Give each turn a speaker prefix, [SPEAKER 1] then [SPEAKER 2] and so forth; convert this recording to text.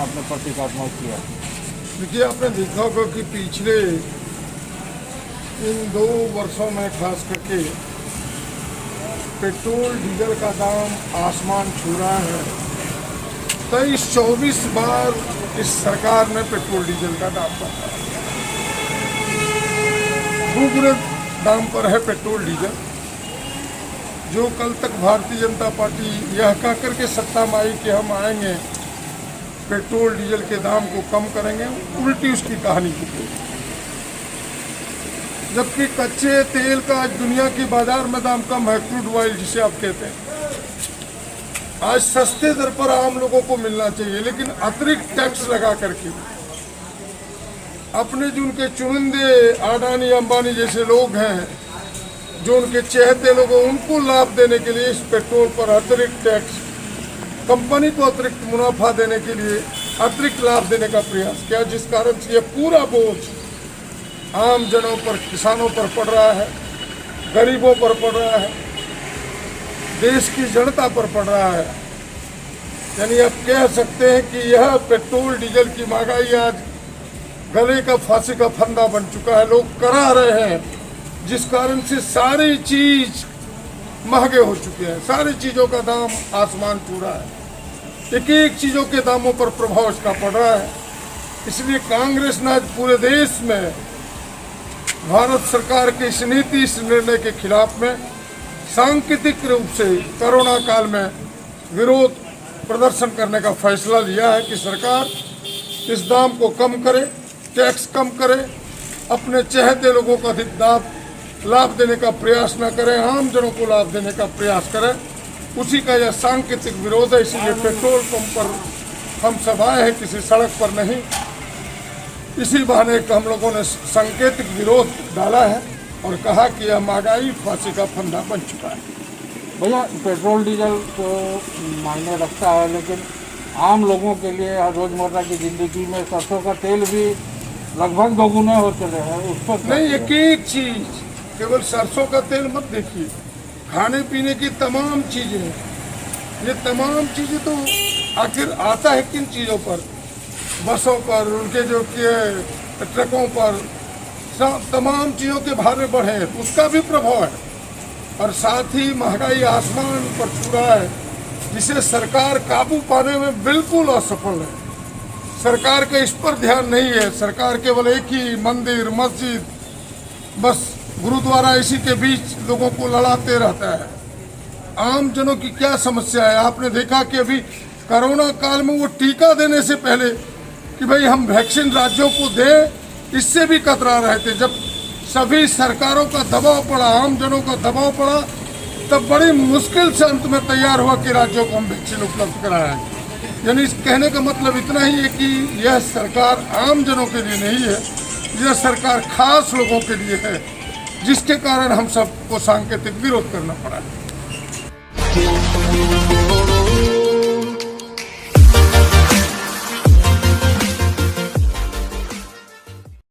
[SPEAKER 1] आपने प्रतीकात्मक किया?
[SPEAKER 2] देखिए, आपने देखा होगा कि पिछले इन 2 वर्षों में खास करके पेट्रोल डीजल का दाम आसमान छू रहा है। 23-24 बार इस सरकार ने पेट्रोल डीजल का दाम बढ़ाया। दुगने दाम पर है पेट्रोल डीजल। जो कल तक भारतीय जनता पार्टी यह कहकर के सत्ता में आई कि हम आएंगे पेट्रोल डीजल के दाम को कम करेंगे, उल्टी उसकी कहानी की। जबकि कच्चे तेल का आज दुनिया की बाजार में दाम कम है, क्रूड ऑयल जिसे आप कहते हैं, आज सस्ते दर पर आम लोगों को मिलना चाहिए, लेकिन अतिरिक्त टैक्स लगा करके अपने जो उनके चुनिंदे अडानी अंबानी जैसे लोग हैं, जो उनके चहेते लोग हैं, उनको लाभ देने के लिए इस पेट्रोल पर अतिरिक्त टैक्स, कंपनी को अतिरिक्त मुनाफा देने के लिए अतिरिक्त लाभ देने का प्रयास किया, जिस कारण से ये पूरा बोझ आम जनों पर, किसानों पर पड़ रहा है, गरीबों पर पड़ रहा है, देश की जनता पर पड़ रहा है। यानी आप कह सकते हैं कि यह पेट्रोल डीजल की महंगाई आज गले का फांसी का फंदा बन चुका है। लोग करा रहे हैं, जिस कारण से सारी चीज महंगे हो चुके हैं, सारी चीज़ों का दाम आसमान छू रहा है। एक एक चीज़ों के दामों पर प्रभाव इसका पड़ रहा है। इसलिए कांग्रेस ने आज पूरे देश में भारत सरकार की इस नीति, इस निर्णय के खिलाफ में सांकेतिक रूप से कोरोना काल में विरोध प्रदर्शन करने का फैसला लिया है कि सरकार इस दाम को कम करे, टैक्स कम करे, अपने चहेते लोगों को अधिक लाभ देने का प्रयास न करें, आम जनों को लाभ देने का प्रयास करें। उसी का यह सांकेतिक विरोध है। इसीलिए पेट्रोल पंप पर हम सब आए हैं, किसी सड़क पर नहीं। इसी बहाने हम लोगों ने सांकेतिक विरोध डाला है और कहा कि यह महंगाई फांसी का फंदा बन चुका है।
[SPEAKER 1] भैया, पेट्रोल डीजल तो मायने रखता है, लेकिन आम लोगों के लिए रोजमर्रा की जिंदगी में सरसों का तेल भी लगभग दोगुने हो चले हैं। उस पर
[SPEAKER 2] नहीं, एक एक चीज, केवल सरसों का तेल मत देखिए, खाने पीने की तमाम चीजें, ये तमाम चीजें तो आखिर आता है किन चीज़ों पर? बसों पर, उनके जो के ट्रकों पर, तमाम चीज़ों के भाड़े बढ़े, उसका भी प्रभाव है। और साथ ही महंगाई आसमान पर छू रहा है, जिसे सरकार काबू पाने में बिल्कुल असफल है। सरकार का इस पर ध्यान नहीं है। सरकार केवल एक ही मंदिर, मस्जिद, बस गुरुद्वारा, इसी के बीच लोगों को लड़ाते रहता है। आम जनों की क्या समस्या है? आपने देखा कि अभी कोरोना काल में वो टीका देने से पहले कि भाई हम वैक्सीन राज्यों को दें, इससे भी कतरा रहे थे। जब सभी सरकारों का दबाव पड़ा, आम जनों का दबाव पड़ा, तब बड़ी मुश्किल से अंत में तैयार हुआ कि राज्यों को हम वैक्सीन उपलब्ध कराएं। यानी इस कहने का मतलब इतना ही है कि यह सरकार आम जनों के लिए नहीं है, यह सरकार खास लोगों के लिए है, जिसके कारण हम सबको सांकेतिक विरोध करना पड़ा है।